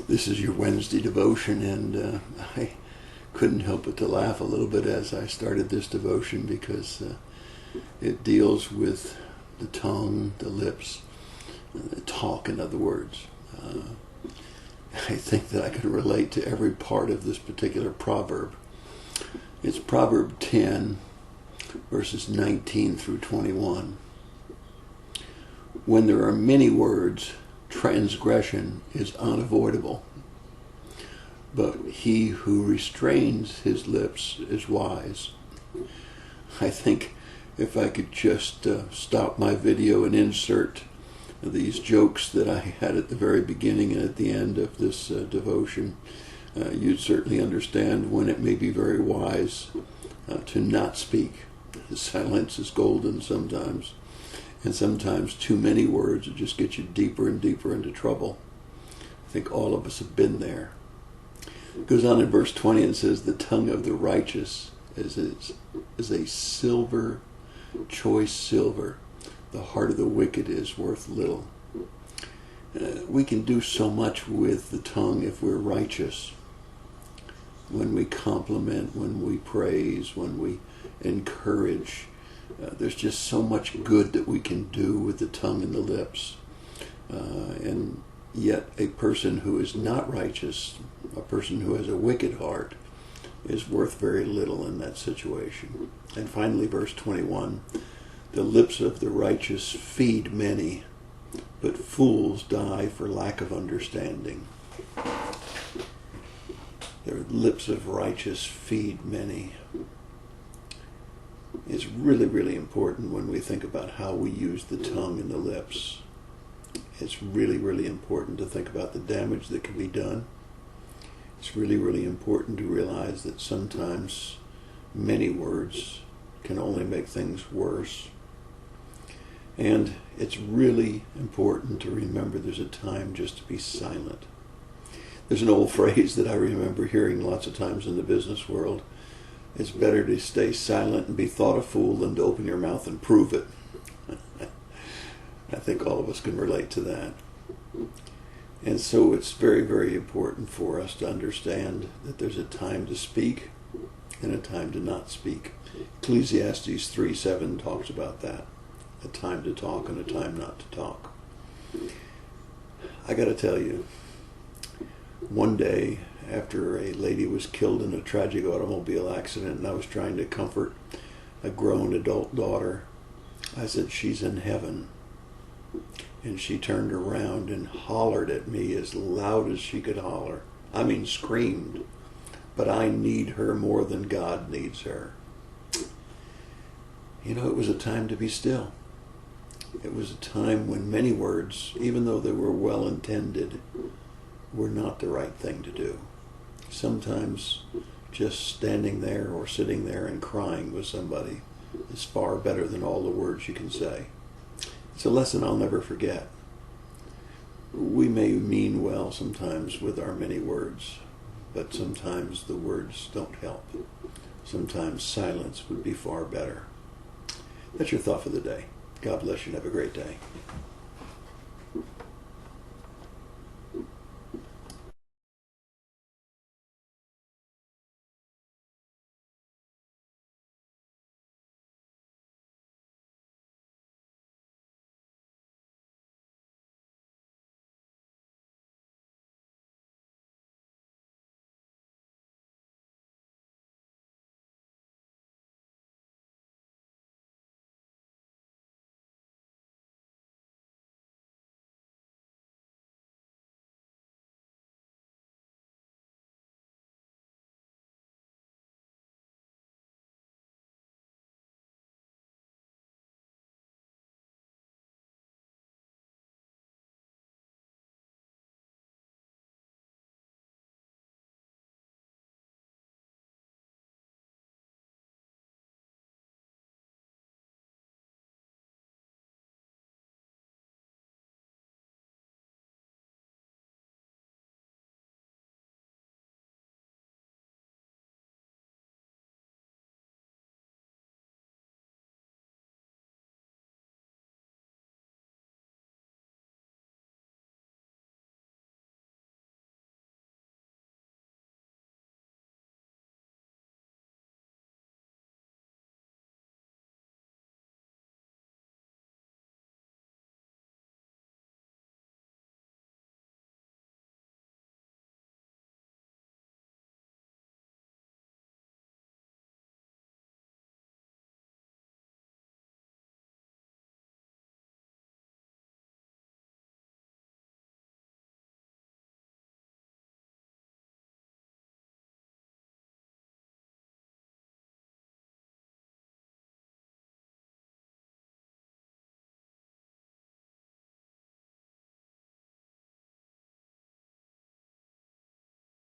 This is your Wednesday devotion, and I couldn't help but to laugh a little bit as I started this devotion because it deals with the tongue, the lips, the talk, in other words. I think that I can relate to every part of this particular proverb. It's Proverb 10, verses 19 through 21. When there are many words, transgression is unavoidable, but he who restrains his lips is wise. I think if I could just stop my video and insert these jokes that I had at the very beginning and at the end of this devotion, you'd certainly understand when it may be very wise to not speak. Silence is golden sometimes. And sometimes too many words will just get you deeper and deeper into trouble. I think all of us have been there. It goes on in verse 20 and says, the tongue of the righteous is a silver, choice silver. The heart of the wicked is worth little. We can do so much with the tongue if we're righteous. When we compliment, when we praise, when we encourage, there's just so much good that we can do with the tongue and the lips. And yet a person who is not righteous, a person who has a wicked heart, is worth very little in that situation. And finally, verse 21, the lips of the righteous feed many, but fools die for lack of understanding. The lips of righteous feed many. It's really, really important when we think about how we use the tongue and the lips. It's really, really important to think about the damage that can be done. It's really, really important to realize that sometimes many words can only make things worse. And it's really important to remember there's a time just to be silent. There's an old phrase that I remember hearing lots of times in the business world. It's better to stay silent and be thought a fool than to open your mouth and prove it. I think all of us can relate to that. And so it's very, very important for us to understand that there's a time to speak and a time to not speak. Ecclesiastes 3:7 talks about that. A time to talk and a time not to talk. I got to tell you, one day after a lady was killed in a tragic automobile accident and I was trying to comfort a grown adult daughter, I said, she's in heaven. And she turned around and hollered at me as loud as she could holler. I mean, screamed. But I need her more than God needs her. You know, it was a time to be still. It was a time when many words, even though they were well intended, were not the right thing to do. Sometimes just standing there or sitting there and crying with somebody is far better than all the words you can say. It's a lesson I'll never forget. We may mean well sometimes with our many words, but sometimes the words don't help. Sometimes silence would be far better. That's your thought for the day. God bless you and have a great day.